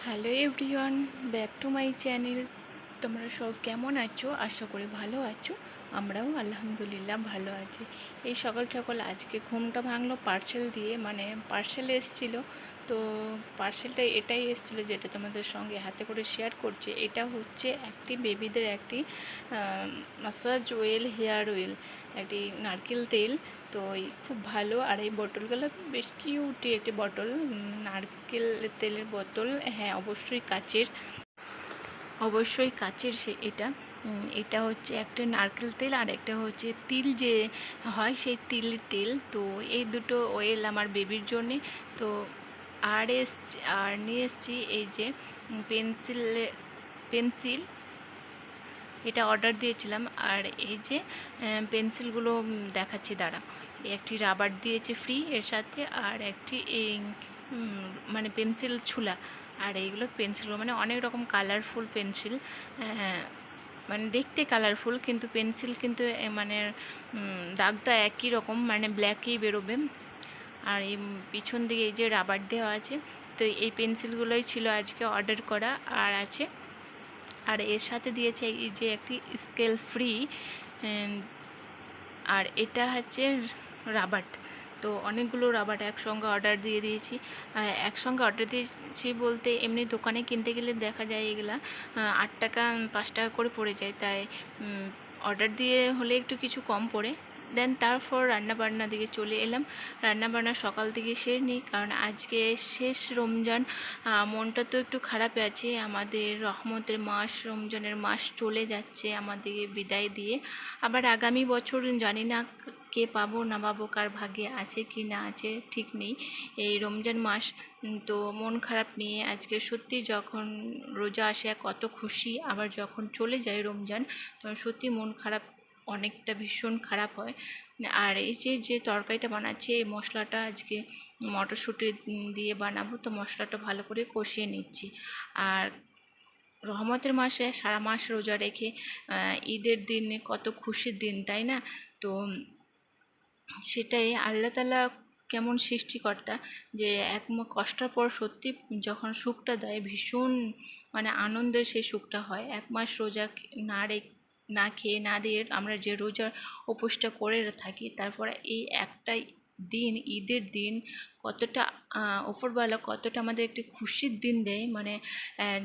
Hello everyone, back to my channel. তোমরা সব কেমন আছো? আশা করি ভালো আছো। আমরাও আলহামদুলিল্লাহ ভালো আছি। এই সকাল সকাল আজকে ঘুমটা ভাঙলো পার্সেল দিয়ে, মানে পার্সেল এসেছিলো। তো পার্সেলটা এটাই এসেছিলো যেটা তোমাদের সঙ্গে হাতে করে শেয়ার করছে। এটা হচ্ছে একটি বেবিদের একটি মাসাজ অয়েল, হেয়ার অয়েল, একটি নারকেল তেল। তো খুব ভালো। আর এই বোতলগুলো বেশ কিউটি একটি বোতল, নারকেল তেলের বোতল। হ্যাঁ, অবশ্যই কাচের এটা এটা হচ্ছে একটা নারকেল তেল আর একটা হচ্ছে তিল যে হয়, সেই তিলের তেল। তো এই দুটো অয়েল আমার বেবির জন্যে। তো আর নিয়ে এসছি এই যে পেন্সিল, এটা অর্ডার দিয়েছিলাম। আর এই যে পেন্সিলগুলো দেখাচ্ছি, দাঁড়া। একটি রাবার দিয়েছে ফ্রি এর সাথে, আর একটি এই মানে পেন্সিল ছুলা। আর এইগুলো পেন্সিলগুলো মানে অনেক রকম কালারফুল পেন্সিল, মানে দেখতে কালারফুল, কিন্তু পেন্সিল কিন্তু মানে দাগটা একই রকম, মানে ব্ল্যাকই বেরোবে। আর এই পিছন দিকে এই যে রাবার দেওয়া আছে। তো এই পেন্সিলগুলোই ছিল আজকে অর্ডার করা আর আছে। আর এর সাথে দিয়েছে এই যে একটি স্কেল ফ্রি। আর এটা হচ্ছে রাবার। তো অনেকগুলো রাবার একসঙ্গে অর্ডার দিয়েছি। একসঙ্গে অর্ডার দিয়েছি বলতে এমনি দোকানে কিনতে গেলে দেখা যায় এগুলা 8 টাকা 5 টাকা করে পড়ে যায়। তাই অর্ডার দিয়ে হলে একটু কিছু কম পড়ে। দেন তারপর রান্নাবান্না দিকে চলে এলাম। রান্নাবান্না সকাল থেকে সেরে নিই, কারণ আজকে শেষ রমজান। মনটা তো একটু খারাপে আছে। আমাদের রহমতের মাস, রমজানের মাস চলে যাচ্ছে আমাদেরকে বিদায় দিয়ে। আবার আগামী বছর জানি না কে পাবো না পাবো, কার ভাগ্যে আছে কি না আছে ঠিক নেই এই রমজান মাস। তো মন খারাপ নিয়ে আজকে সত্যি, যখন রোজা আসে কত খুশি, আবার যখন চলে যায় রমজান তখন সত্যি মন খারাপ, অনেকটা ভীষণ খারাপ হয়। আর এই যে তরকারিটা বানাচ্ছি, এই মশলাটা আজকে মটরশুঁটি দিয়ে বানাবো। তো মশলাটা ভালো করে কষিয়ে নিচ্ছি। আর রহমতের মাসে সারা মাস রোজা রেখে ঈদের দিনে কত খুশির দিন, তাই না? তো সেটাই আল্লাহ তাআলা কেমন সৃষ্টিকর্তা, যে এক কষ্টের পর সত্যি যখন সুখটা দেয়, ভীষণ মানে আনন্দের সেই সুখটা হয়। 1 মাস রোজা না খেয়ে না দিয়ে আমরা যে রোজার উপোসটা করে থাকি, তারপরে এই একটাই দিন, ঈদের দিন, কতটা ওপরওয়ালা কতটা আমাদের একটি খুশির দিন দেয়। মানে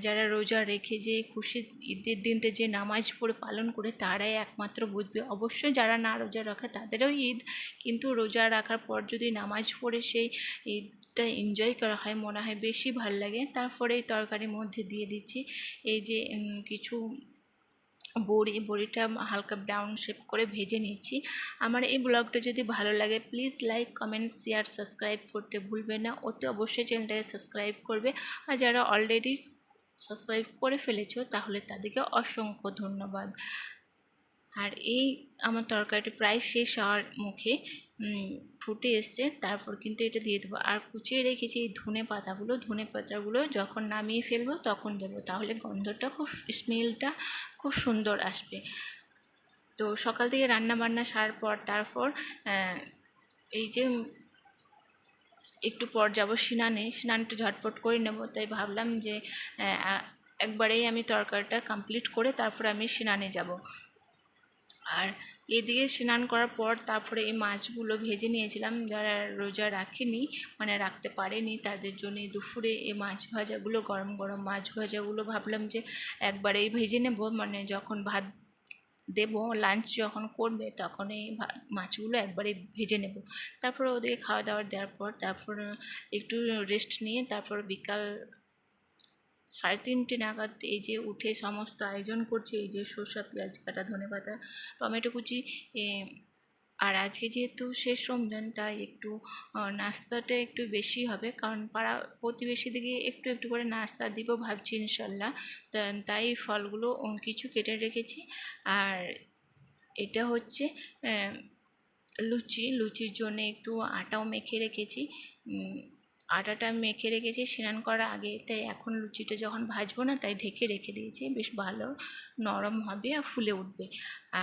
যারা রোজা রেখে যে খুশির ঈদের দিনটা যে নামাজ পড়ে পালন করে, তারাই একমাত্র বুঝবে। অবশ্যই যারা না রোজা রাখে তাদেরও ঈদ, কিন্তু রোজা রাখার পর যদি নামাজ পড়ে সেই ঈদটা এনজয় করা হয়, মনে হয় বেশি ভাল লাগে। তারপরে এই তরকারির মধ্যে দিয়ে দিচ্ছি এই যে কিছু বড়িটা হালকা ব্রাউন শেপ করে ভেজে নিচ্ছি। আমার এই ব্লগটা যদি ভালো লাগে please like, comment, share, subscribe করতে ভুলবে না। অতি অবশ্যই চ্যানেলটাকে সাবস্ক্রাইব করবে। আর যারা অলরেডি সাবস্ক্রাইব করে ফেলেছো তাহলে তাদেরকে অসংখ্য ধন্যবাদ। আর এই আমার তরকারিটা প্রায় শেষ হওয়ার মুখে, ফুটে এসছে। তারপর কিন্তু এটা দিয়ে দেবো। আর কুচিয়ে রেখেছি এই ধনে পাতাগুলো যখন নামিয়ে ফেলবো তখন দেবো, তাহলে গন্ধটা স্মেলটা খুব সুন্দর আসবে। তো সকাল থেকে রান্না বান্না সারার পর তারপর এই যে একটু পর যাব স্নানটা ঝটপট করে নেব। তাই ভাবলাম যে একবারেই আমি তরকারিটা কমপ্লিট করে তারপর আমি স্নানে যাব। আর এদিকে স্নান করার পর তারপরে এই মাছগুলো ভেজে নিয়েছিলাম। যারা রোজা রাখেনি, মানে রাখতে পারেনি, তাদের জন্য দুপুরে এই মাছ ভাজাগুলো, গরম গরম মাছ ভাজাগুলো ভাবলাম যে একবারেই ভেজে নেব, মানে যখন ভাত দেব, লাঞ্চ যখন করবে তখন এই মাছগুলো একবারে ভেজে নেব। তারপর ওদেরকে খাওয়া দাওয়া দেওয়ার পর তারপর একটু রেস্ট নিয়ে তারপর বিকাল 3:30 নাগাদ এই যে উঠে সমস্ত আয়োজন করছি। এই যে শসা, পেঁয়াজ কাটা, ধনেপাতা, টমেটো কুচি। আর আজকে যেহেতু শেষ রমজান, তাই একটু নাস্তাটা একটু বেশি হবে, কারণ পাড়া প্রতিবেশীদিকে একটু একটু করে নাস্তা দিব ভাবছি ইনশাল্লাহ। তাই ফলগুলো কিছু কেটে রেখেছি। আর এটা হচ্ছে লুচির জন্য একটু আটাও মেখে রেখেছি। আটাটা মেখে রেখেছি স্নান করার আগে, তাই এখন লুচিটা যখন ভাজবো না তাই ঢেকে রেখে দিয়েছি, বেশ ভালো নরম হবে আর ফুলে উঠবে।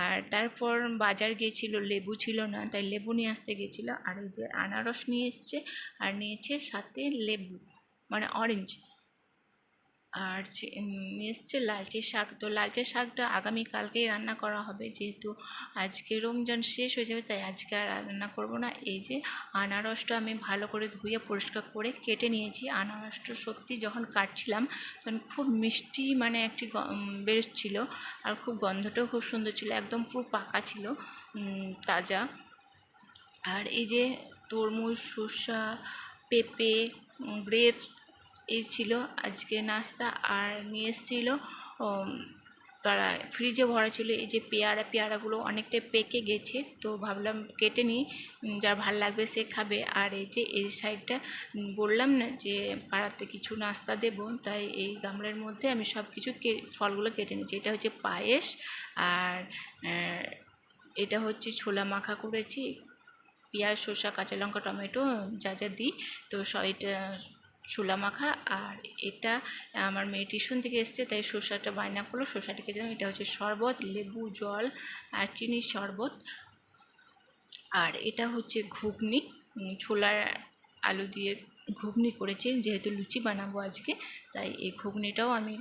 আর তারপর বাজার গিয়েছিল, লেবু ছিল না, তাই লেবু নিয়ে আসতে গেছিলো। আর এই যে আনারস নিয়ে এসছে, আর নিয়েছে সাথে লেবু, মানে অরেঞ্জ। আর নিয়ে এসছে লালচে শাক। তো লালচে শাকটা আগামীকালকেই রান্না করা হবে, যেহেতু আজকে রমজান শেষ হয়ে যাবে, তাই আজকে আর রান্না করব না। এই যে আনারসটা আমি ভালো করে ধুয়ে পরিষ্কার করে কেটে নিয়েছি। আনারসটা সত্যি যখন কাটছিলাম তখন খুব মিষ্টি মানে একটি বেরোচ্ছিল, আর খুব গন্ধটাও খুব সুন্দর ছিল, একদম পুরো পাকা ছিল, তাজা। আর এই যে তরমুজ, শসা, পেঁপে, গ্রেপস এই ছিল আজকে নাস্তা। আর নিয়ে এসেছিলো তারা ফ্রিজে ভরা ছিল এই যে পেয়ারাগুলো অনেকটাই পেকে গেছে, তো ভাবলাম কেটে নিই, যার ভাল লাগবে সে খাবে। আর এই যে এই সাইডটা বললাম না যে পাড়াতে কিছু নাস্তা দেবো, তাই এই গামলার মধ্যে আমি সব কিছু ফলগুলো কেটে নিয়েছি। এটা হচ্ছে পায়েস, আর এটা হচ্ছে ছোলা মাখা করেছি, পেঁয়াজ, শসা, কাঁচা লঙ্কা, টমেটো যা যা দিই, তো এটা ছোলা মাখা। আর এটা আমার মেয়ে টিউশন থেকে এসছে, তাই শসাটা বায়না করলো, শসাটা কেটে দিলাম। এটা হচ্ছে শরবত, লেবু জল আর চিনির শরবত। আর এটা হচ্ছে ঘুগনি, ছোলার আলু দিয়ে ঘুগনি করেছি, যেহেতু লুচি বানাবো আজকে, তাই এই ঘুগনিটাও আমি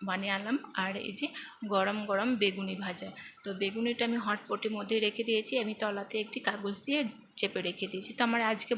বানিয়ে আনলাম। আর এই যে গরম গরম বেগুনি ভাজা, তো বেগুনিটা আমি হটপটের মধ্যে রেখে দিয়েছি, আমি তলাতে একটি কাগজ দিয়ে চেপে রেখে দিয়েছি। তো আমার আজকে